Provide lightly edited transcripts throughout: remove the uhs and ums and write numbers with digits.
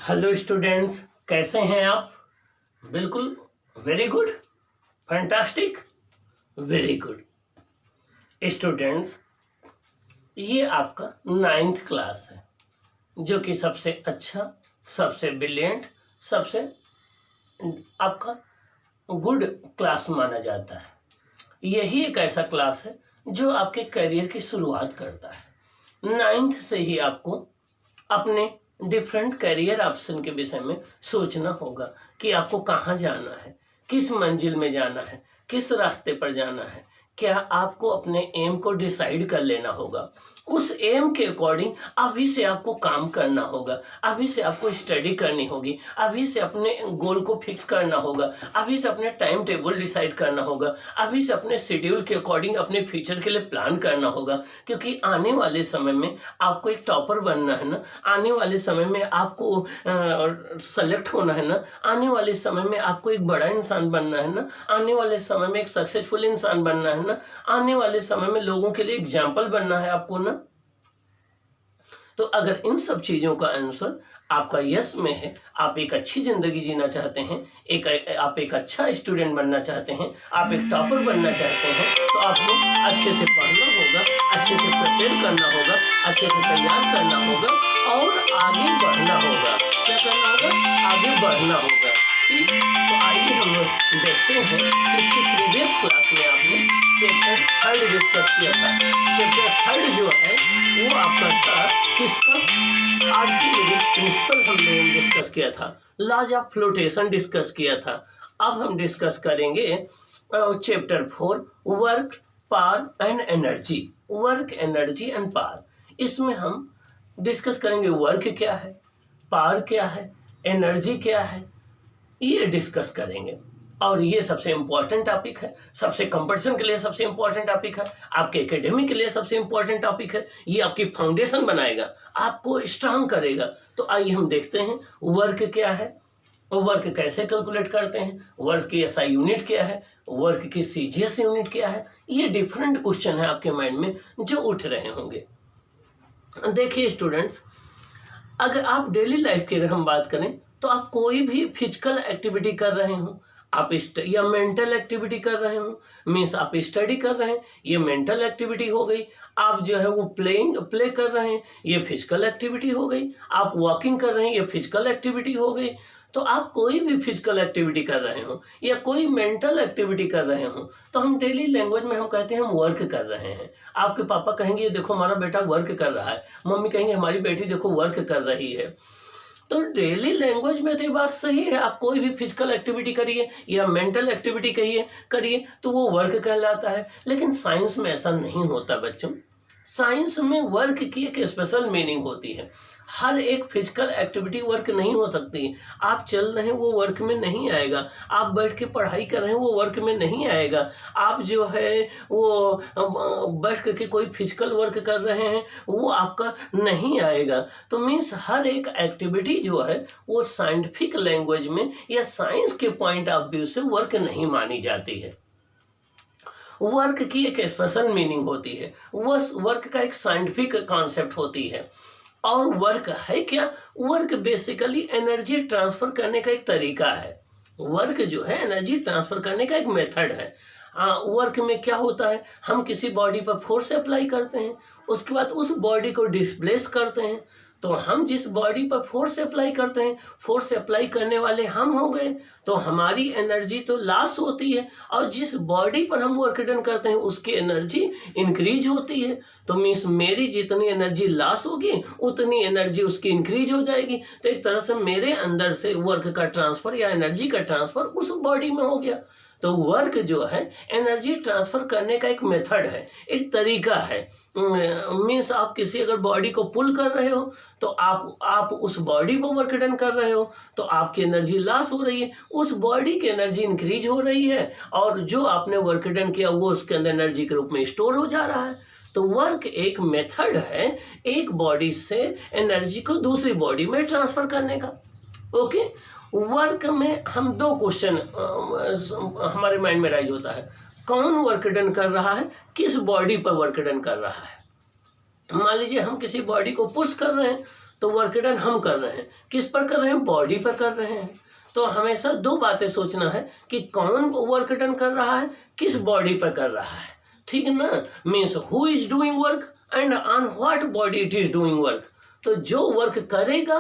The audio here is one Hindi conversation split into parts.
हेलो स्टूडेंट्स, कैसे हैं आप? बिल्कुल, very good, fantastic, very good. Students, ये आपका 9th क्लास है, जो कि सबसे अच्छा, सबसे ब्रिलियंट, सबसे आपका गुड क्लास माना जाता है। यही एक ऐसा क्लास है जो आपके करियर की शुरुआत करता है। 9th से ही आपको अपने डिफरेंट करियर ऑप्शन के विषय में सोचना होगा कि आपको कहाँ जाना है, किस मंजिल में जाना है, किस रास्ते पर जाना है। क्या आपको अपने एम को डिसाइड कर लेना होगा। उस एम के अकॉर्डिंग अभी से आपको काम करना होगा, अभी से आपको स्टडी करनी होगी, अभी से अपने गोल को फिक्स करना होगा, अभी से अपने टाइम टेबल डिसाइड करना होगा, अभी से अपने शेड्यूल के अकॉर्डिंग अपने फ्यूचर के लिए प्लान करना होगा। क्योंकि आने वाले समय में आपको एक टॉपर बनना है ना, आने वाले समय में आपको सेलेक्ट होना है ना, आने वाले समय में आपको एक बड़ा इंसान बनना है ना, आने वाले समय में एक सक्सेसफुल इंसान बनना है ना, आने वाले समय में लोगों के लिए एग्जाम्पल बनना है आपको ना। तो अगर इन सब चीजों का आंसर आपका यस में है, आप एक अच्छी जिंदगी जीना चाहते हैं, आप एक अच्छा स्टूडेंट बनना चाहते हैं, आप एक टॉपर बनना चाहते हैं, तो आपको अच्छे से पढ़ना होगा, अच्छे से प्रिपेयर करना होगा, अच्छे से तैयार करना होगा और आगे बढ़ना होगा। क्या करना होगा? आगे बढ़ना होगा। ठीक, तो आइए हम लोग देखते हैं इसकी प्रीवियस क्लास में आपने चैप्टर 3 डिस्कस किया था। चैप्टर 3 जो है वो आपका था किसका? आर्किमिडीज प्रिंसिपल हमने डिस्कस किया था, लॉज ऑफ फ्लोटेशन डिस्कस किया था। अब हम डिस्कस करेंगे chapter 4 work, power and energy. Work, energy and power. इसमें हम डिस्कस करेंगे वर्क क्या है, पावर क्या है, एनर्जी क्या है, ये डिस्कस करेंगे। और ये सबसे इंपॉर्टेंट टॉपिक है, सबसे कंपटीशन के लिए सबसे इंपॉर्टेंट टॉपिक है, आपके एकेडमिक के लिए सबसे इंपॉर्टेंट टॉपिक है। ये आपकी फाउंडेशन बनाएगा, आपको स्ट्रांग करेगा। तो आइए हम देखते हैं वर्क क्या है, वर्क कैसे कैलकुलेट करते हैं, वर्क की एसआई यूनिट क्या है, वर्क की सीजीएस यूनिट क्या है। ये डिफरेंट क्वेश्चन है आपके माइंड में जो उठ रहे होंगे। देखिए स्टूडेंट्स, अगर आप डेली लाइफ की अगर हम बात करें तो आप कोई भी फिजिकल एक्टिविटी कर रहे हो, आप या मेंटल एक्टिविटी कर रहे हो, मीन्स आप स्टडी कर रहे हैं, ये मेंटल एक्टिविटी हो गई। आप जो है वो प्ले कर रहे हैं, ये फिजिकल एक्टिविटी हो गई। आप वॉकिंग कर रहे हैं, ये फिजिकल एक्टिविटी हो गई। तो आप कोई भी फिजिकल एक्टिविटी कर रहे हो या कोई मेंटल एक्टिविटी कर रहे हो, तो हम डेली लैंग्वेज में हम कहते हैं हम वर्क कर रहे हैं। आपके पापा कहेंगे देखो हमारा बेटा वर्क कर रहा है, मम्मी कहेंगे हमारी बेटी देखो वर्क कर रही है। तो डेली लैंग्वेज में तो ये बात सही है, आप कोई भी फिजिकल एक्टिविटी करिए या मेंटल एक्टिविटी करिए तो वो वर्क कहलाता है। लेकिन साइंस में ऐसा नहीं होता बच्चों। साइंस में वर्क की एक स्पेशल मीनिंग होती है। हर एक फिजिकल एक्टिविटी वर्क नहीं हो सकती। आप चल रहे हैं वो वर्क में नहीं आएगा, आप बैठ के पढ़ाई कर रहे हैं वो वर्क में नहीं आएगा, आप जो है वो बैठ के कोई फिजिकल वर्क कर रहे हैं वो आपका नहीं आएगा। तो मीन्स हर एक एक्टिविटी जो है वो साइंटिफिक लैंग्वेज में या साइंस के पॉइंट ऑफ व्यू से वर्क नहीं मानी जाती है। वर्क की एक स्पेशल मीनिंग होती है, वर्क का एक साइंटिफिक कॉन्सेप्ट होती है। और वर्क है क्या? वर्क बेसिकली एनर्जी ट्रांसफर करने का एक तरीका है। वर्क जो है एनर्जी ट्रांसफर करने का एक मेथड है। वर्क में क्या होता है, हम किसी बॉडी पर फोर्स अप्लाई करते हैं, उसके बाद उस बॉडी को डिस्प्लेस करते हैं। तो हम जिस बॉडी पर फोर्स अप्लाई करते हैं, फोर्स अप्लाई करने वाले हम हो गए, तो हमारी एनर्जी तो लॉस होती है। और जिस बॉडी पर हम वर्क डन करते हैं उसकी एनर्जी इंक्रीज होती है। तो मीन्स मेरी जितनी एनर्जी लॉस होगी उतनी एनर्जी उसकी इंक्रीज हो जाएगी। तो एक तरह से मेरे अंदर से वर्क का ट्रांसफर या एनर्जी का ट्रांसफर उस बॉडी में हो गया। तो वर्क जो है एनर्जी ट्रांसफर करने का एक मेथड है, एक तरीका है। मीन्स आप किसी अगर बॉडी को पुल कर रहे हो तो आप उस बॉडी पर वर्क डन कर रहे हो तो आपकी एनर्जी लॉस हो रही है, उस बॉडी की एनर्जी इंक्रीज हो रही है और जो आपने वर्क डन किया वो उसके अंदर एनर्जी के रूप में स्टोर हो जा रहा है। तो वर्क एक मेथड है एक बॉडी से एनर्जी को दूसरी बॉडी में ट्रांसफर करने का। ओके, वर्क में हम दो क्वेश्चन हमारे माइंड में राइज होता है, कौन वर्क डन कर रहा है, किस बॉडी पर वर्क डन कर रहा है। मान लीजिए हम किसी बॉडी को पुश कर रहे हैं तो वर्क डन हम कर रहे हैं, किस पर कर रहे हैं? बॉडी पर कर रहे हैं। तो हमेशा दो बातें सोचना है कि कौन वर्क डन कर रहा है, किस बॉडी पर कर रहा है, ठीक है ना। Means who is doing work and on what body it is doing work. तो जो वर्क करेगा,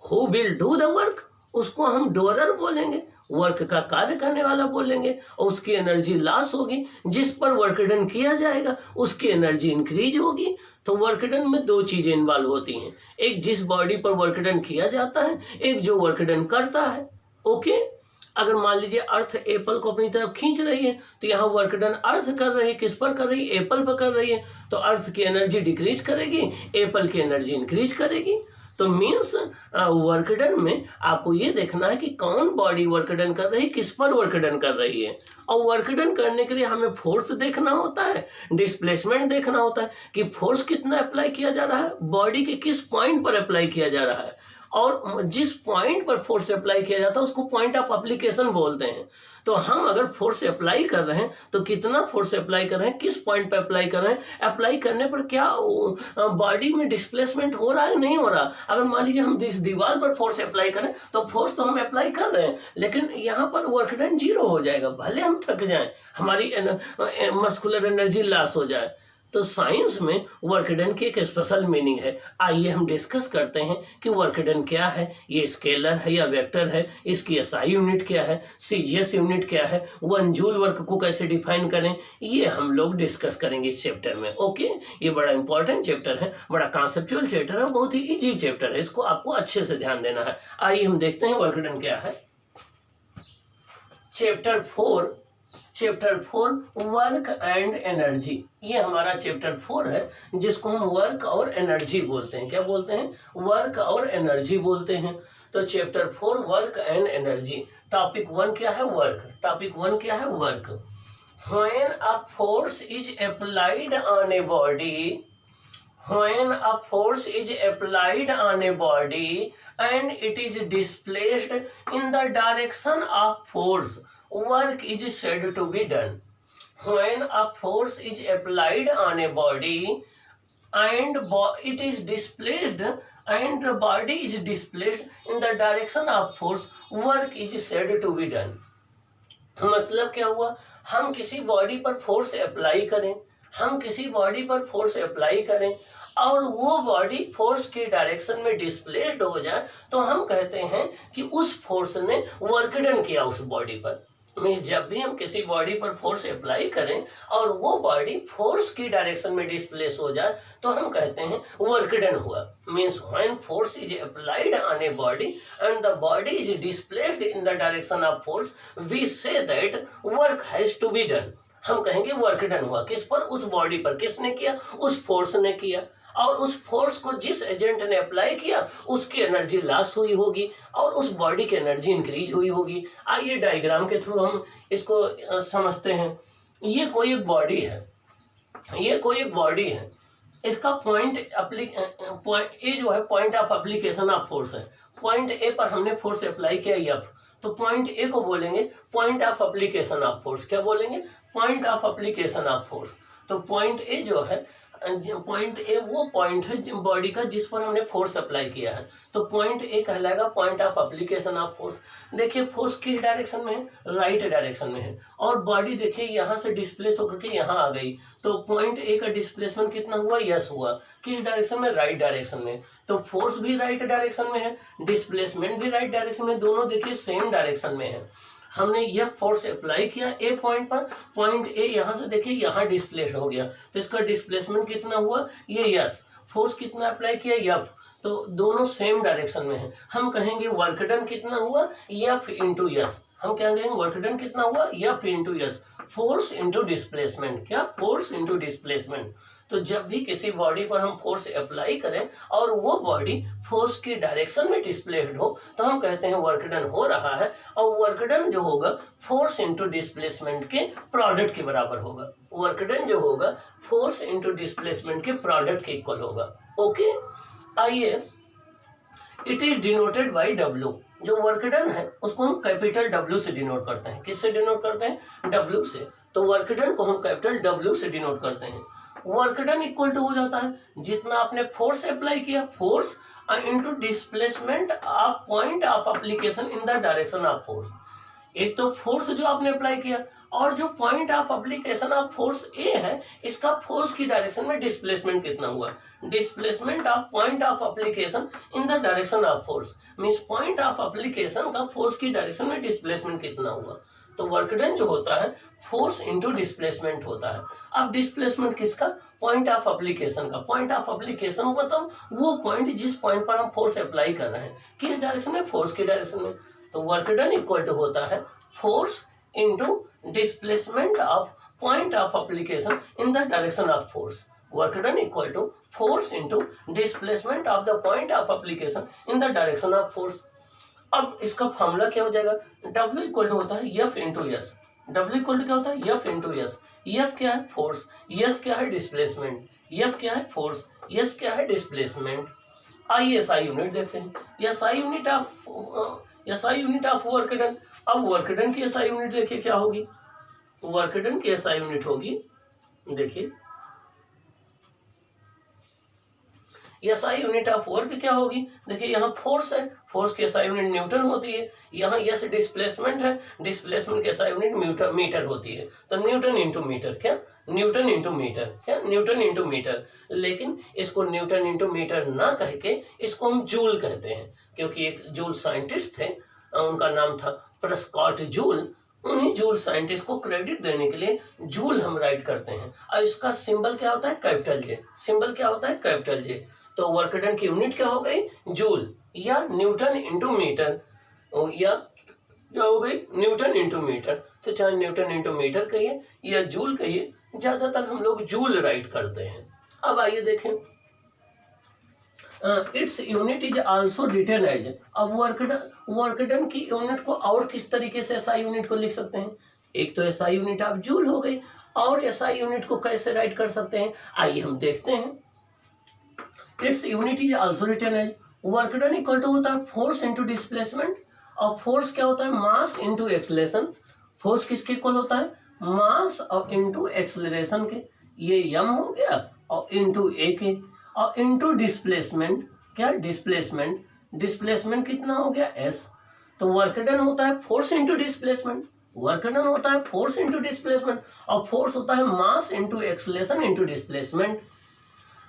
who will do the work, उसको हम डोरर बोलेंगे, वर्क का कार्य करने वाला बोलेंगे, और उसकी एनर्जी लॉस होगी। जिस पर वर्क डन किया जाएगा उसकी एनर्जी इंक्रीज होगी। तो वर्क डन में दो चीजें इन्वॉल्व होती हैं, एक जिस बॉडी पर वर्क डन किया जाता है, एक जो वर्क डन करता है। ओके, अगर मान लीजिए अर्थ एप्पल को अपनी तरफ खींच रही है, तो यहाँ वर्क डन अर्थ कर रही है, किस पर कर रही है? एप्पल पर कर रही है। तो अर्थ की एनर्जी डिक्रीज करेगी, एप्पल की एनर्जी इंक्रीज करेगी। तो मीन्स वर्क डन में आपको ये देखना है कि कौन बॉडी वर्क डन कर रही है, किस पर वर्क डन कर रही है। और वर्क डन करने के लिए हमें फोर्स देखना होता है, डिस्प्लेसमेंट देखना होता है कि फोर्स कितना अप्लाई किया जा रहा है, बॉडी के किस पॉइंट पर अप्लाई किया जा रहा है। और जिस पॉइंट पर फोर्स अप्लाई किया जाता है उसको पॉइंट ऑफ एप्लीकेशन बोलते हैं। तो हम अगर फोर्स अप्लाई कर रहे हैं तो कितना फोर्स अप्लाई कर रहे हैं, किस पॉइंट पर अप्लाई कर रहे हैं, अप्लाई करने पर क्या बॉडी में डिस्प्लेसमेंट हो रहा है, नहीं हो रहा। अगर मान लीजिए हम इस दीवार पर फोर्स अप्लाई करें तो फोर्स तो हम अप्लाई कर रहे हैं, लेकिन यहाँ पर वर्क डन जीरो हो जाएगा, भले हम थक जाएं, हमारी मस्कुलर एनर्जी लॉस हो जाए। तो साइंस में वर्क डन की एक स्पेशल मीनिंग है। आइए हम डिस्कस करते हैं कि वर्क डन क्या है, ये स्केलर है या वेक्टर है, इसकी एसआई यूनिट क्या है, सीजीएस यूनिट क्या है, 1 जूल वर्क को कैसे डिफाइन करें, ये हम लोग डिस्कस करेंगे इस चैप्टर में। ओके, ये बड़ा इंपॉर्टेंट चैप्टर है, बड़ा कॉन्सेप्चुअल चैप्टर है, बहुत ही ईजी चैप्टर है, इसको आपको अच्छे से ध्यान देना है। आइए हम देखते हैं वर्क डन क्या है। चैप्टर 4 वर्क एंड एनर्जी, ये हमारा चैप्टर 4 है, जिसको हम वर्क और एनर्जी बोलते हैं। क्या बोलते हैं? वर्क और एनर्जी बोलते हैं। तो chapter 4 work and energy. Topic 1 क्या है? वर्क। टॉपिक 1 क्या है? Work. When a force is applied on a body, when a force is applied on a body and it is displaced in the direction of force, work is said to be done. When a force is applied on a body and it is displaced and the body is displaced in the direction of force, work is said to be done. मतलब क्या हुआ? हम किसी बॉडी पर फोर्स अप्लाई करें, हम किसी बॉडी पर फोर्स अप्लाई करें और वो बॉडी फोर्स के डायरेक्शन में डिस्प्लेस्ड हो जाए, तो हम कहते हैं कि उस फोर्स ने वर्क डन किया उस बॉडी पर। मीन्स जब भी हम किसी बॉडी पर फोर्स अप्लाई करें और वो बॉडी फोर्स की डायरेक्शन में डिस्प्लेस हो जाए, तो हम कहते हैं वर्क डन हुआ। Means when force is applied on a body and the body is displaced in the direction of force, we say that work has to be done. हम कहेंगे वर्क डन हुआ, किस पर? उस बॉडी पर। किसने किया? उस फोर्स ने किया। और उस फोर्स को जिस एजेंट ने अप्लाई किया उसकी एनर्जी लॉस हुई होगी और उस बॉडी की एनर्जी इंक्रीज हुई होगी। आइए डायग्राम के थ्रू हम इसको समझते हैं। ये कोई एक बॉडी है, ये कोई एक बॉडी है, इसका पॉइंट ए जो है point of application of force है। पॉइंट ए पर हमने फोर्स अप्लाई किया एफ, तो पॉइंट ए को बोलेंगे point of application of force. क्या बोलेंगे? Point of application of force. तो पॉइंट ए जो है, पॉइंट ए वो पॉइंट है बॉडी का जिस पर हमने फोर्स अप्लाई किया है, तो पॉइंट ए कहलाएगा point of application of force. देखिए फोर्स किस डायरेक्शन में है? राइट डायरेक्शन में है। और बॉडी देखिए यहाँ से डिस्प्लेस होकर के यहाँ आ गई, तो पॉइंट ए का डिस्प्लेसमेंट कितना हुआ? यस हुआ। किस डायरेक्शन में? राइट डायरेक्शन में। तो फोर्स भी राइट डायरेक्शन में है, डिस्प्लेसमेंट भी राइट डायरेक्शन में, दोनों देखिए सेम डायरेक्शन में है। हमने यह फोर्स अप्लाई किया ए पॉइंट पर, पॉइंट ए यहाँ से देखिए यहाँ डिस्प्लेस हो गया, तो इसका डिस्प्लेसमेंट कितना हुआ? ये यस। फोर्स कितना अप्लाई किया? एफ। तो दोनों सेम डायरेक्शन में है। हम कहेंगे वर्क डन कितना हुआ? F into S. हम क्या कहेंगे? वर्क डन कितना हुआ? F into S. Force into displacement. क्या? Force into displacement. तो जब भी किसी बॉडी पर हम फोर्स अप्लाई करें और वो बॉडी फोर्स की डायरेक्शन में डिस्प्लेस्ड हो, तो हम कहते हैं वर्क डन हो रहा है। और वर्क डन जो होगा फोर्स इंटू डिस्प्लेसमेंट के प्रोडक्ट के बराबर होगा। वर्क डन जो होगा फोर्स इंटू डिस्प्लेसमेंट के प्रोडक्ट के इक्वल होगा। ओके, आइए, it is denoted by W. जो वर्क डन है उसको हम कैपिटल डब्ल्यू से डिनोट करते हैं। किससे डिनोट करते हैं? डब्ल्यू से। तो वर्क डन को हम कैपिटल डब्ल्यू से डिनोट करते हैं। वर्क डन इक्वल टू हो जाता है जितना आपने फोर्स अप्लाई किया, force into displacement of point of application in the direction of force. एक तो फोर्स जो आपने अप्लाई किया और जो point of application of force A है, इसका फोर्स की डायरेक्शन में डिस्प्लेसमेंट कितना हुआ, displacement of point of application in the direction of force means point of application का फोर्स की डायरेक्शन में डिस्प्लेसमेंट कितना हुआ। तो वर्क डन जो होता है फोर्स इनटू डिस्प्लेसमेंट होता है। अब डिस्प्लेसमेंट किसका, पॉइंट ऑफ एप्लीकेशन का। पॉइंट ऑफ एप्लीकेशन मतलब वो पॉइंट जिस पॉइंट पर हम फोर्स अप्लाई कर रहे हैं, किस डायरेक्शन में, फोर्स की डायरेक्शन में। तो वर्क डन इक्वल टू होता है force into displacement of point of application in the direction of force. Work done equal to force into displacement of the point of application in the direction of force. अब इसका फॉर्मूला क्या हो जाएगा, W इक्वल टू होता है F into S. W equal to क्या होता है, F इंटू एस। F क्या है, फोर्स, S क्या है, डिस्प्लेसमेंट। F क्या है, फोर्स, S क्या है, डिस्प्लेसमेंट। आइए SI यूनिट देखते हैं। SI unit of work done. अब वर्क डन की SI यूनिट देखिए क्या होगी, वर्क डन की SI यूनिट होगी, देखिए SI यूनिट ऑफ वर्क क्या होगी, देखिए यहाँ फोर्स है, फोर्स की SI यूनिट न्यूटन होती है। यहाँ S डिस्प्लेसमेंट है, डिस्प्लेसमेंट की SI यूनिट मीटर होती है। तो न्यूटन इंटू मीटर, क्या न्यूटन इंटू मीटर, क्या न्यूटन इंटू मीटर। लेकिन इसको न्यूटन इंटू मीटर ना कह के इसको हम जूल कहते हैं, क्योंकि एक जूल साइंटिस्ट थे, उनका नाम था प्रेस्कॉट जूल। उन्हीं जूल साइंटिस्ट को क्रेडिट देने के लिए जूल हम राइट करते हैं। और इसका सिंबल क्या होता है, कैपिटल J। सिंबल क्या होता है, कैपिटल J। तो वर्क डन की यूनिट क्या हो गई, जूल या न्यूटन इंटू मीटर, या क्या हो गई, न्यूटन इंटू मीटर। तो चाहे न्यूटन इंटू मीटर कहिए या जूल कहिए, ज्यादातर हम लोग जूल राइट करते हैं। अब आइए देखें, its unit is also written as. अब वर्क डन की यूनिट को और किस तरीके से SI यूनिट को लिख सकते हैं, एक तो SI यूनिट ऑफ जूल हो गई, और SI यूनिट को कैसे राइट कर सकते हैं, आइए हम देखते हैं। Its unit is also written as, work done equal to होता है फोर्स इंटू डिस्प्लेसमेंट, और फोर्स क्या होता है, मास इंटू एक्सेलरेशन। फोर्स किसके इक्वल होता है, मास और इंटू एक्सेलरेशन के, ये m हो गया, और इंटू a के, और इंटू डिस्प्लेसमेंट, क्या डिस्प्लेसमेंट, डिस्प्लेसमेंट कितना हो गया s। तो वर्क डन होता है force into displacement, work done होता है फोर्स इंटू डिस्प्लेसमेंट, और फोर्स होता है mass into acceleration into displacement.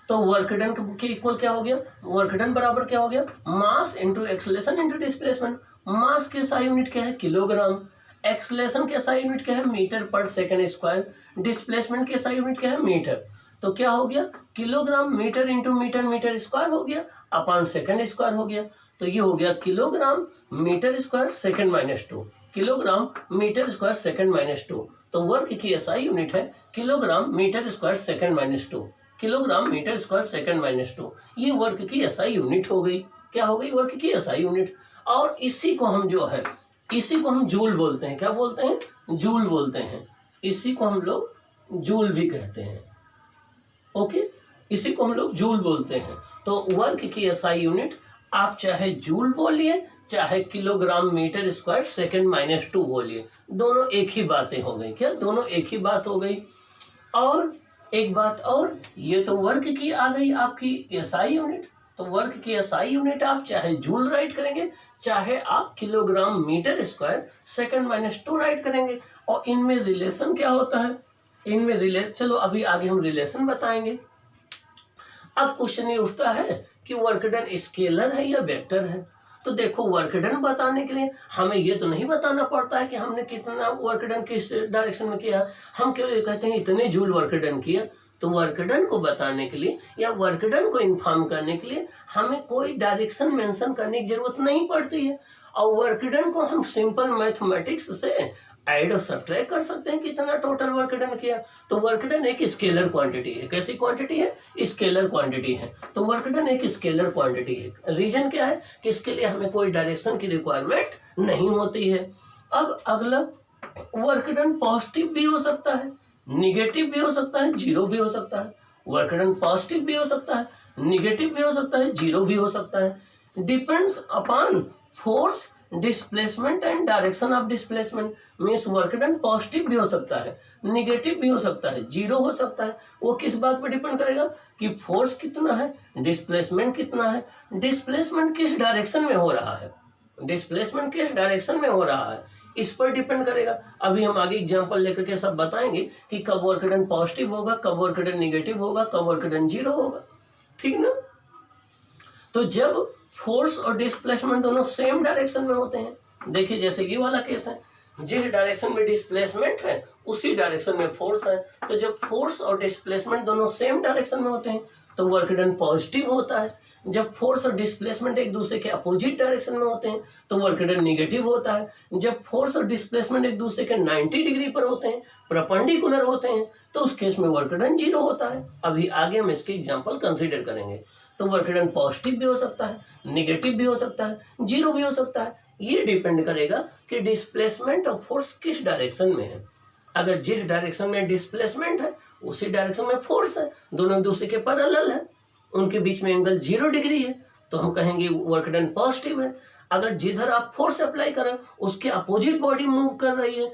तो वर्क डन के इक्वल क्या हो गया, वर्क डन बराबर क्या हो गया, mass into acceleration into displacement. Mass के SI यूनिट क्या है, किलोग्राम। एक्सेलरेशन के SI यूनिट क्या है, मीटर पर सेकंड स्क्वायर। डिस्प्लेसमेंट के SI यूनिट क्या है, मीटर। तो क्या हो गया, kilogram metre into metre, metre square हो गया, अपॉन सेकंड स्क्वायर हो गया। तो ये हो गया kilogram metre square second minus 2, kilogram metre square second minus 2। तो वर्क की SI यूनिट है kilogram metre square second minus 2, kilogram metre square second minus 2। ये वर्क की SI यूनिट हो गई, क्या हो गई, वर्क की SI यूनिट। और इसी को हम जो है, इसी को हम जूल बोलते हैं, क्या बोलते हैं, जूल बोलते हैं। इसी को हम लोग जूल भी कहते हैं, ओके, इसी को हम लोग जूल बोलते हैं। तो वर्क की SI यूनिट आप चाहे जूल बोलिए, चाहे kilogram metre square second minus 2 बोलिए, दोनों एक ही बातें हो गई, क्या दोनों एक ही बात हो गई। और एक बात और, ये तो वर्क की आ गई आपकी SI यूनिट। तो वर्क की SI यूनिट आप चाहे जूल राइट करेंगे, चाहे आप kilogram metre square second minus 2 write करेंगे। और इनमें रिलेशन क्या होता है, इनमें चलो अभी आगे हम रिलेशन बताएंगे। अब क्वेश्चन ये उठता है कि वर्क डन स्केलर है या वेक्टर है। तो देखो, वर्क डन बताने के लिए हमें ये तो नहीं बताना पड़ता है कि हमने कितना वर्क डन किस डायरेक्शन में किया, हम केवल ये कहते हैं इतने जूल वर्क डन किया। तो वर्क डन को बताने के लिए या वर्क डन को इन्फॉर्म करने के लिए हमें कोई डायरेक्शन मेंशन करने की जरूरत नहीं पड़ती है। और वर्क डन को हम सिंपल मैथमेटिक्स से ऐड और सब्ट्रैक्ट कर सकते हैं कितना टोटल वर्क डन किया। तो वर्क डन एक स्केलर क्वांटिटी है, कैसी क्वांटिटी है, स्केलर क्वांटिटी है। तो वर्क डन एक स्केलर क्वांटिटी है। रीजन क्या है कि इसके लिए हमें कोई डायरेक्शन की रिक्वायरमेंट नहीं होती है। अब अगला, वर्क डन पॉजिटिव भी हो सकता है, निगेटिव भी हो सकता है, जीरो भी हो सकता है। वर्क डन पॉजिटिव भी हो सकता है, निगेटिव भी हो सकता है, जीरो भी हो सकता है। Depends upon force displacement and direction of displacement means work done positive भी हो सकता है, निगेटिव भी हो सकता है, जीरो हो सकता है। वो किस बात पर डिपेंड करेगा कि फोर्स कितना है, डिस्प्लेसमेंट कितना है, डिस्प्लेसमेंट किस डायरेक्शन में हो रहा है, डिस्प्लेसमेंट किस डायरेक्शन में हो रहा है, इस पर डिपेंड करेगा। अभी हम आगे एग्जांपल लेकर के सब बताएंगे कि कब वर्क डन पॉजिटिव होगा, कब वर्क डन निगेटिव होगा, कब वर्क डन जीरो होगा, ठीक ना। तो जब फोर्स और डिस्प्लेसमेंट दोनों सेम डायरेक्शन में होते हैं, देखिए जैसे ये वाला केस है, जिस डायरेक्शन में डिस्प्लेसमेंट है उसी डायरेक्शन में फोर्स है। तो जब फोर्स और डिस्प्लेसमेंट दोनों सेम डायरेक्शन में होते हैं तो वर्क डन पॉजिटिव होता है। जब फोर्स और डिस्प्लेसमेंट एक दूसरे के अपोजिट डायरेक्शन में होते हैं तो वर्क डन निगेटिव होता है। जब फोर्स और डिस्प्लेसमेंट एक दूसरे के 90 डिग्री पर होते हैं, परपेंडिकुलर होते हैं, तो उस केस में वर्क डन जीरो होता है। अभी आगे हम इसके एग्जांपल कंसीडर करेंगे। तो वर्क डन पॉजिटिव भी हो सकता है, निगेटिव भी हो सकता है, जीरो भी हो सकता है। ये डिपेंड करेगा कि डिस्प्लेसमेंट ऑफ फोर्स किस डायरेक्शन में है। अगर जिस डायरेक्शन में डिस्प्लेसमेंट है उसी डायरेक्शन में फोर्स है, दोनों एक दूसरे के पैरेलल है, उनके बीच में एंगल 0 डिग्री है, तो हम कहेंगे वर्क डन पॉजिटिव है। अगर जिधर आप फोर्स अप्लाई करें उसके अपोजिट बॉडी मूव कर रही है,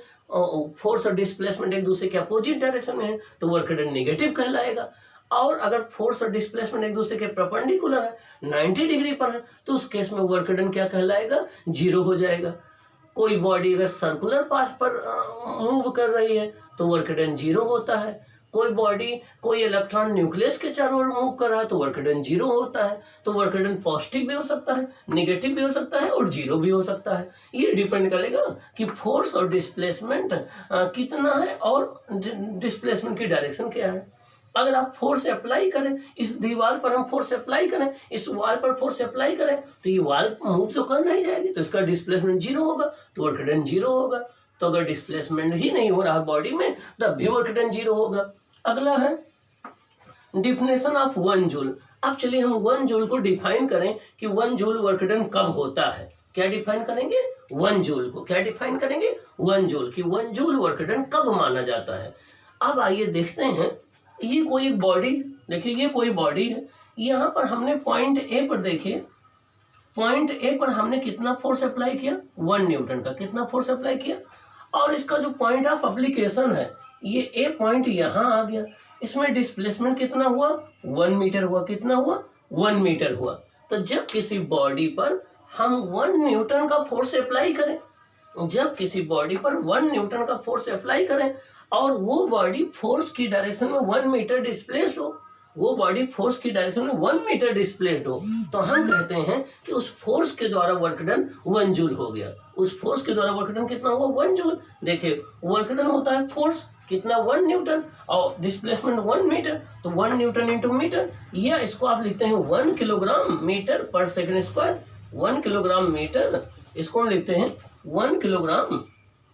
फोर्स और डिस्प्लेसमेंट एक दूसरे के अपोजिट डायरेक्शन में है, तो वर्क डन निगेटिव कहलाएगा। और अगर फोर्स और डिस्प्लेसमेंट एक दूसरे के परपेंडिकुलर है, 90 डिग्री पर है, तो उस केस में वर्क डन क्या कहलाएगा, जीरो हो जाएगा। कोई बॉडी अगर सर्कुलर पाथ पर मूव कर रही है तो वर्क डन जीरो होता है। कोई बॉडी, कोई इलेक्ट्रॉन न्यूक्लियस के चारों ओर मूव कर रहा है तो वर्क डन जीरो होता है। तो वर्क डन पॉजिटिव भी हो सकता है, निगेटिव भी हो सकता है और जीरो भी हो सकता है। ये डिपेंड करेगा कि फोर्स और डिस्प्लेसमेंट कितना है और डिस्प्लेसमेंट की डायरेक्शन क्या है। अगर आप फोर्स अप्लाई करें, इस दीवार पर हम फोर्स अप्लाई करें, इस वॉल पर फोर्स अप्लाई करें, तो ये वॉल मूव तो कर नहीं जाएगी, तो इसका डिस्प्लेसमेंट जीरो होगा, तो वर्क डन जीरो होगा। तो अगर डिस्प्लेसमेंट ही नहीं हो रहा बॉडी में तब भी वर्क डन जीरो होगा। अगला है डिफिनेशन ऑफ 1 जूल। अब चलिए हम 1 जूल को डिफाइन करें कि 1 जूल वर्क डन कब होता है। क्या डिफाइन करेंगे 1 जूल को, क्या डिफाइन करेंगे 1 जूल कि 1 जूल वर्क डन कब माना जाता है। अब आइए देखते हैं, ये कोई एक बॉडी, देखिए ये कोई बॉडी है, यहाँ पर हमने पॉइंट ए पर, देखिए पॉइंट ए पर हमने कितना फोर्स अप्लाई किया, 1 न्यूटन का कितना फोर्स अप्लाई किया, और इसका जो पॉइंट ऑफ एप्लीकेशन है ये ए पॉइंट यहाँ आ गया। इसमें डिस्प्लेसमेंट कितना हुआ, 1 मीटर हुआ, कितना हुआ 1 मीटर हुआ। तो जब किसी बॉडी पर हम 1 न्यूटन का फोर्स अप्लाई करें, जब किसी बॉडी पर 1 न्यूटन का फोर्स अप्लाई करें और वो बॉडी फोर्स की डायरेक्शन में 1 मीटर डिस्प्लेस्ड हो, वो बॉडी फोर्स की डायरेक्शन में 1 मीटर डिस्प्लेस्ड हो, तो हम कहते हैं कि उस फोर्स के द्वारा वर्क डन 1 जूल हो गया। उस फोर्स के द्वारा वर्क डन कितना हुआ 1 जूल। देखिए वर्क डन होता है फोर्स कितना 1 न्यूटन और डिस्प्लेसमेंट 1 मीटर, तो 1 न्यूटन इंटू मीटर, या इसको आप लिखते हैं 1 किलोग्राम मीटर पर सेकंड स्क्वायर। 1 किलोग्राम मीटर, इसको हम लिखते हैं 1 किलोग्राम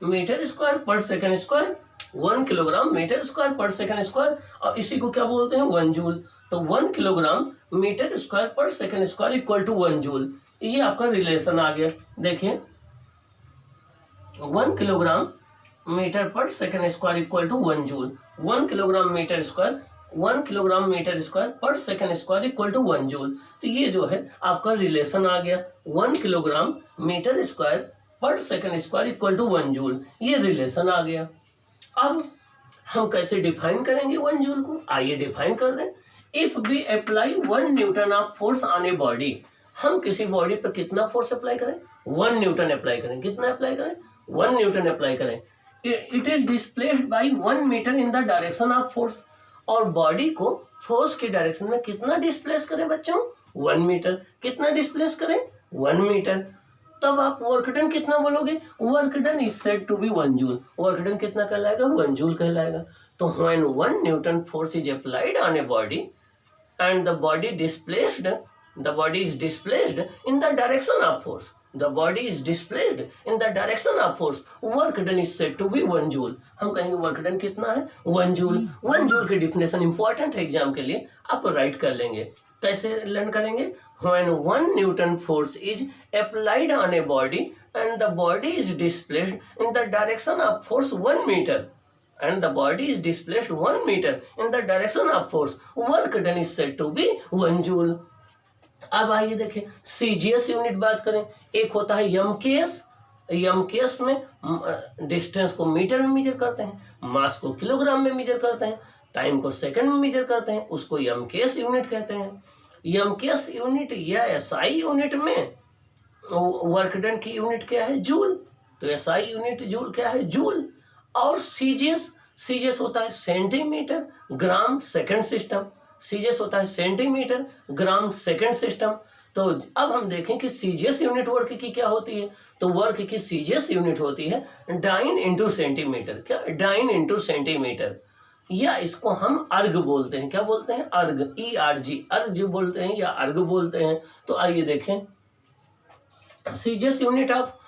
मीटर स्क्वायर पर second square, 1 kilogram metre square पर सेकंड स्क्वायर, और इसी को क्या बोलते हैं 1 जूल। तो 1 किलोग्राम मीटर स्क्वायर पर second square equal to 1 joule. ये आपका रिलेशन आ गया। देखिए 1 किलोग्राम मीटर पर second square equal to 1 joule. 1 kilogram metre square, 1 kilogram metre square पर second square equal to 1 joule. तो ये जो है आपका रिलेशन आ गया, 1 किलोग्राम मीटर स्क्वायर पर second square equal to 1 joule, ये रिलेशन आ गया। अब हम कैसे डिफाइन करेंगे 1 जूल को, आइए डिफाइन कर दें। If we apply 1 newton of force on a body, हम किसी बॉडी पर कितना फोर्स अप्लाई करें, 1 न्यूटन अप्लाई करें, कितना अप्लाई करें 1 न्यूटन अप्लाई करें। It is displaced by 1 metre in the direction of force, और बॉडी को फोर्स की डायरेक्शन में कितना डिस्प्लेस करें बच्चों 1 मीटर, कितना डिस्प्लेस करें 1 मीटर। तब आप वर्क डन कितना बोलोगे, work done is said to be 1 joule. Work done कितना कहलाएगा 1 जूल कहलाएगा। तो when 1 newton force is applied on a body and the body displaced, the body is displaced in the direction of force, the body is displaced in the direction of force, work done is said to be 1 joule। हम कहेंगे वर्क डन कितना है 1 जूल। 1 जूल की डिफिनेशन इंपॉर्टेंट है एग्जाम के लिए, आप राइट कर लेंगे। कैसे लर्न करेंगे, when 1 newton force is applied on a body and the body is displaced in the direction of force 1 metre and the body is displaced 1 meter in the direction of force, work done is said to be 1 joule। अब आइए देखें सीजीएस यूनिट बात करें। एक होता है एमकेएस, एमकेएस में डिस्टेंस को मीटर में मेजर करते हैं, मास को किलोग्राम में मेजर करते हैं, टाइम को सेकंड में मेजर करते हैं, उसको एमकेएस यूनिट कहते हैं। एमकेएस यूनिट या एसआई यूनिट में वर्क डन की यूनिट क्या है? जूल। तो एसआई यूनिट जूल क्या है? जूल। और सीजीएस, सीजीएस होता है centimetre gram second system, CGS होता है सेंटीमीटर ग्राम सेकंड सिस्टम। तो अब हम देखें कि सीजीएस यूनिट वर्क की क्या होती है। तो वर्क की सीजीएस यूनिट होती है डाइन इंटू सेंटीमीटर। क्या? डाइन इंटू सेंटीमीटर, या इसको हम अर्ग बोलते हैं। क्या बोलते हैं? अर्ग, ERG, अर्ग बोलते हैं या अर्ग बोलते हैं। तो आइए देखें सीजीएस यूनिट ऑफ,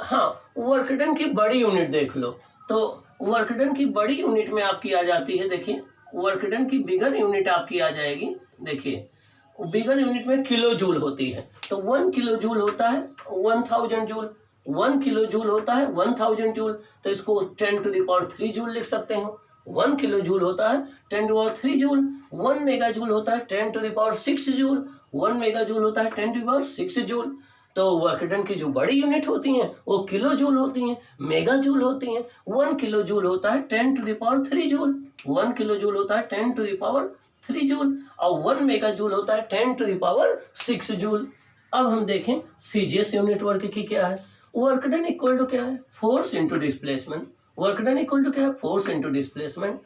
हाँ, वर्क डन की बड़ी यूनिट देख लो। तो वर्क डन की बड़ी यूनिट में आपकी आ जाती है, देखिए वर्क डन की बिगर यूनिट आपकी आ जाएगी। देखिए बिगर यूनिट में किलो जूल होती है। तो 1 किलो जूल होता है 1000 जूल, 1 किलो जूल होता है 1000 जूल। तो इसको 10⁻³ जूल लिख सकते हैं। 1 किलो जूल होता है 10⁻³ जूल। 1 मेगा जूल होता है 10⁻6 जूल। 1 मेगा जूल होता है 10⁻6 जूल। तो वर्क डन की जो बड़ी यूनिट होती हैं वो किलो जूल होती हैं, मेगा जूल होती हैं। 1 किलो जूल होता है 10⁻³ जूल, 1 किलो जूल होता है 10⁻³ जूल, और 1 मेगा जूल होता है 10⁻6 जूल। अब हम देखें सीजीएस यूनिट वर्क की क्या है। वर्क डन इक्वल टू क्या है? Force into displacement. Work done equal to क्या है? Force into displacement.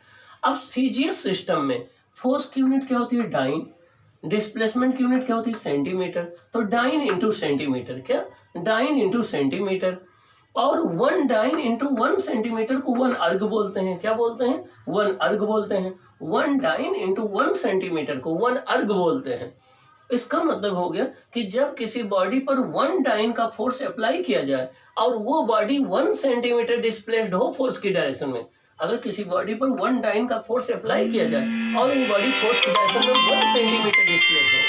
अब सीजीएस सिस्टम में फोर्स की यूनिट क्या होती है? डाइन। डिस्प्लेसमेंट की यूनिट क्या होती है? सेंटीमीटर। तो डाइन इंटू सेंटीमीटर। क्या? Dyne into centimetre. और 1 डाइन इंटू 1 सेंटीमीटर को 1 अर्ग बोलते हैं। क्या बोलते हैं? 1 अर्ग बोलते हैं। 1 डाइन इंटू 1 सेंटीमीटर को 1 अर्ग बोलते हैं। इसका मतलब हो गया कि जब किसी बॉडी पर 1 डाइन का फोर्स अप्लाई किया जाए और वो बॉडी 1 सेंटीमीटर डिस्प्लेस्ड हो फोर्स की डायरेक्शन में, अगर किसी बॉडी पर 1 डाइन का फोर्स अप्लाई किया जाए और वो बॉडी फोर्स की डायरेक्शन में 1 सेंटीमीटर डिस्प्लेस हो,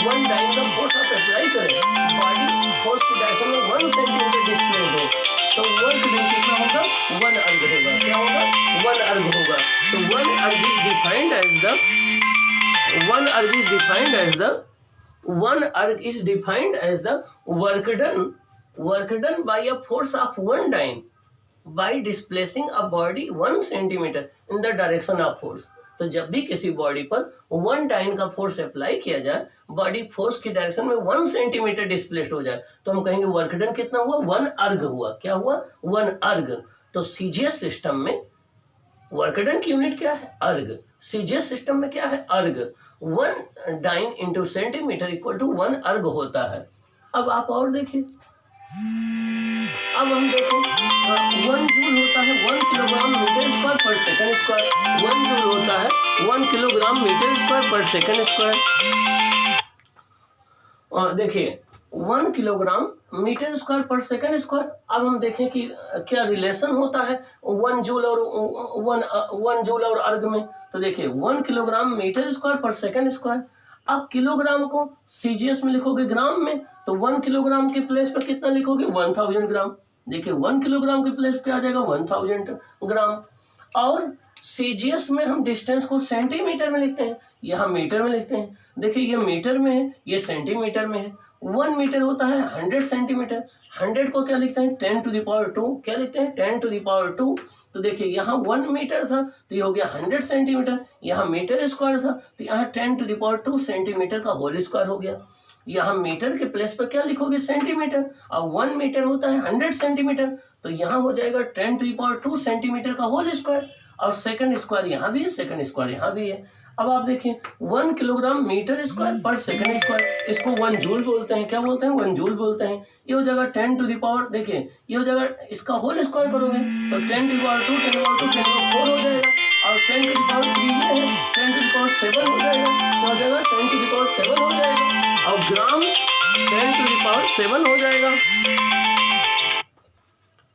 1 डाइन का फोर्स आप अप्लाई करें, बॉडी फोर्स की डायरेक्शन में 1 सेंटीमीटर डिस्प्लेस हो, तो वर्क डन कितना होगा? 1 अर्ग होगा। क्या होगा? 1 अर्ग होगा। तो 1 erg is defined as the 1 erg is defined as the 1 erg is defined as the work done by a force of 1 dyne by displacing a body 1 centimeter in the direction of force। तो जब भी किसी बॉडी पर 1 डाइन का फोर्स अप्लाई किया जाए, बॉडी फोर्स की डायरेक्शन में 1 सेंटीमीटर डिस्प्लेस्ड हो जाए, तो हम कहेंगे वर्क डन कितना हुआ? 1 अर्ग हुआ। क्या हुआ? 1 अर्ग। तो सीजीएस सिस्टम में वर्क डन की यूनिट क्या है? अर्ग। सीजीएस सिस्टम में क्या है? Erg. 1 dyne into centimetre equal to 1 erg होता है। अब आप और देखिए, अब हम देखें 1 जूल होता है 1 किलोग्राम मीटर स्क्वायर पर सेकंड स्क्वायर। 1 जूल होता है 1 किलोग्राम मीटर स्क्वायर पर सेकंड स्क्वायर। और देखिए 1 किलोग्राम मीटर स्क्वायर पर सेकंड स्क्वायर। अब हम देखें कि क्या रिलेशन होता है 1 जूल और अर्ग में। तो देखिए 1 किलोग्राम मीटर स्क्वायर पर सेकंड स्क्वायर। आप किलोग्राम को सीजीएस में लिखोगे ग्राम में, तो 1 किलोग्राम के प्लेस पर कितना लिखोगे? 1000 ग्राम। देखिए 1 किलोग्राम के प्लेस पे आ जाएगा 1000 ग्राम। और सीजीएस में हम डिस्टेंस को सेंटीमीटर में लिखते हैं, यहाँ मीटर में लिखते हैं। देखिए ये मीटर में है, ये सेंटीमीटर में है। 1 मीटर होता है 100 सेंटीमीटर। 100 को क्या लिखते हैं? 10⁻²। क्या लिखते हैं? 10⁻²। तो देखिए यहाँ 1 मीटर था तो ये हो गया 100 सेंटीमीटर, यहाँ मीटर स्क्वायर था तो यहाँ 10⁻² सेंटीमीटर का होल स्क्वायर हो गया। यहाँ मीटर के प्लेस पर क्या लिखोगे? सेंटीमीटर। और 1 मीटर होता है 100 सेंटीमीटर, तो यहाँ हो जाएगा 10⁻² सेंटीमीटर का होल स्क्वायर। और सेकंड स्क्वायर यहाँ भी है, सेकंड स्क्वायर यहाँ भी है। अब आप देखिए 1 किलोग्राम मीटर स्क्वायर पर सेकंड स्क्वायर, इसको 1 जूल बोलते हैं। क्या बोलते हैं? 1 जूल बोलते हैं। ये हो जाएगा 10⁻, देखिए ये हो जाएगा, इसका होल स्क्वायर करोगे तो 10⁻², 10⁻4 हो जाएगा। और 10⁻³ ये है 10⁻7 हो जाएगा, तो हो जाएगा 10⁻7 हो जाएगा। और ग्राम 10⁻7 हो जाएगा,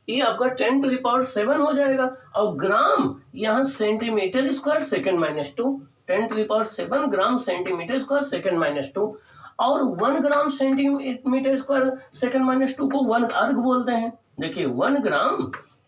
ये आपका 10⁻7 हो जाएगा। और ग्राम यहाँ सेंटीमीटर स्क्वायर सेकंड -2, 10⁻7 ग्राम सेंटीमीटर स्क्वायर सेकंड -2। और 1 ग्राम सेंटीमीटर स्क्वायर सेकंड -2 को 1 अर्ग बोलते हैं। देखिए 1 ग्राम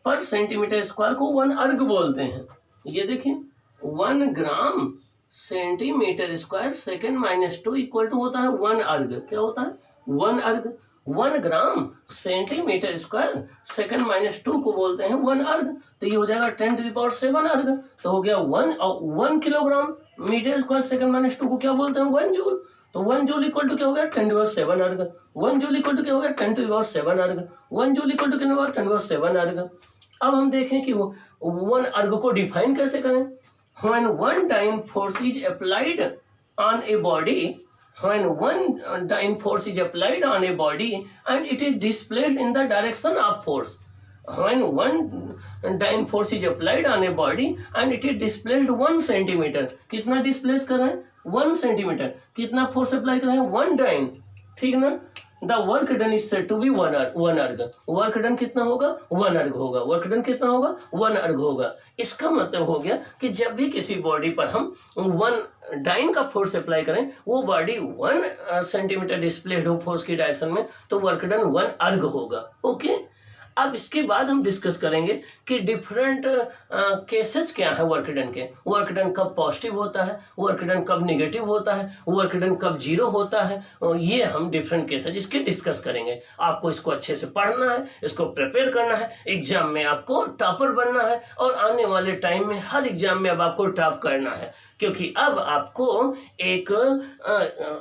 पर सेंटीमीटर स्क्वायर को 1 अर्ग बोलते हैं। ये देखिए 1 gram centimetre square second minus 2 equal to होता है 1 अर्ग। क्या होता है? 1 अर्ग। 1 gram centimetre square second minus 2 को बोलते हैं 1 अर्ग। तो ये हो जाएगा 10⁻⁷ अर्ग। तो हो गया 1 kilogram metre square second minus 2 को क्या बोलते हैं? 1 जूल। तो 1 जूल इक्वल टू क्या हो गया? 10⁻⁷ अर्ग। 1 जूल इक्वल टू क्या हो गया? 10⁻⁷ अर्ग। 1 जूल इक्वल टू क्या होगा? 10⁻⁷ अर्ग। अब हम देखें कि 1 अर्ग को डिफाइन कैसे करें। When one dyne force is applied on a body, when one dyne force is applied on a body and it is displaced in the direction of force. When one dyne force is applied on a body and it is displaced 1 centimeter. कितना डिस्प्लेस कर रहे हैं? 1 सेंटीमीटर। कितना फोर्स अप्लाई कर रहे हैं? 1 डाइन। ठीक ना? The work done is said to be 1 erg. Work done कितना होगा? 1 अर्ग होगा। वर्क डन कितना होगा? 1 अर्ग होगा। इसका मतलब हो गया कि जब भी किसी बॉडी पर हम 1 डाइन का फोर्स अप्लाई करें, वो बॉडी 1 सेंटीमीटर डिस्प्लेस्ड हो फोर्स की डायरेक्शन में, तो वर्क डन 1 अर्ग होगा। ओके। अब इसके बाद हम डिस्कस करेंगे कि डिफरेंट केसेस क्या है वर्क डन के। वर्क डन कब पॉजिटिव होता है, वर्क डन कब निगेटिव होता है, वर्क डन कब जीरो होता है, ये हम डिफरेंट केसेस इसके डिस्कस करेंगे। आपको इसको अच्छे से पढ़ना है, इसको प्रिपेयर करना है, एग्जाम में आपको टॉपर बनना है और आने वाले टाइम में हर एग्जाम में अब आपको टॉप करना है, क्योंकि अब आपको एक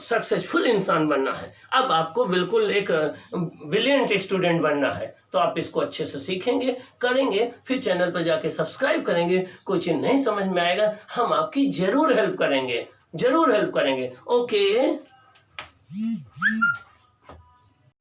सक्सेसफुल इंसान बनना है। अब आपको बिल्कुल एक ब्रिलियंट स्टूडेंट बनना है। तो आप इसको अच्छे से सीखेंगे, करेंगे, फिर चैनल पर जाके सब्सक्राइब करेंगे। कोई चीज नहीं समझ में आएगा, हम आपकी जरूर हेल्प करेंगे, जरूर हेल्प करेंगे। ओके।